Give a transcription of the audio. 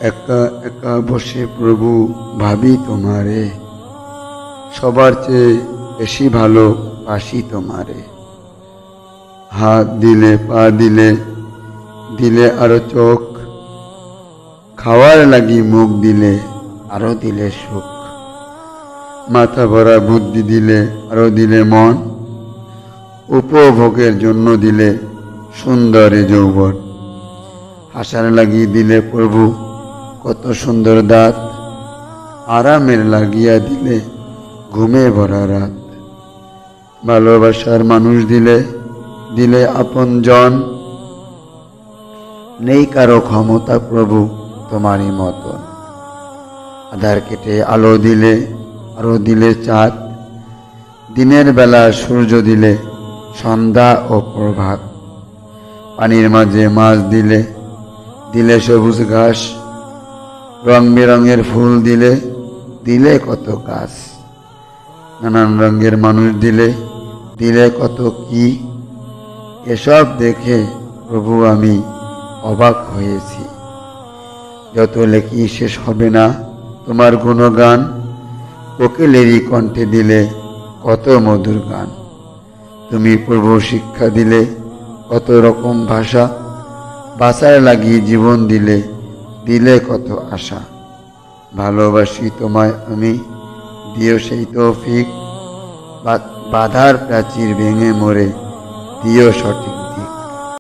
একা একা বসে প্রভু ভাবি তোমারে, সবার চেয়ে বেশি ভালোবাসি তোমারে। হাত দিলে, পা দিলে, দিলে আরো চোখ, খাওয়ার লাগি মুখ দিলে আরো দিলে সুখ। মাথা ভরা বুদ্ধি দিলে আরো দিলে মন, উপভোগের জন্য দিলে সুন্দর যৌবন। হাসার লাগি দিলে প্রভু কত সুন্দর দাঁত, আরামের লাগিয়া দিলে ঘুমে ভরা রাত। ভালোবাসার মানুষ দিলে, দিলে আপন জন, নেই কারো ক্ষমতা প্রভু তোমারই মতন। আধার কেটে আলো দিলে আরো দিলে চাঁদ, দিনের বেলা সূর্য দিলে সন্ধ্যা ও প্রভাত। পানির মাঝে মাছ দিলে, দিলে সবুজ ঘাস, রং বেরঙের ফুল দিলে, দিলে কত গাছ। নানান রঙের মানুষ দিলে, দিলে কত কি। এসব দেখে প্রভু আমি অবাক হয়েছি। যত লেখি শেষ হবে না তোমার গুণগান, কোকিলেরই কণ্ঠে দিলে কত মধুর গান। তুমি প্রভু শিক্ষা দিলে কত রকম ভাষা, বাঁচার লাগি জীবন দিলে, দিলে কত আশা। ভালোবাসি তোমায় আমি, দিও সেই তৌফিক, বাধার প্রাচীর ভেঙে মরে দিও সঠিক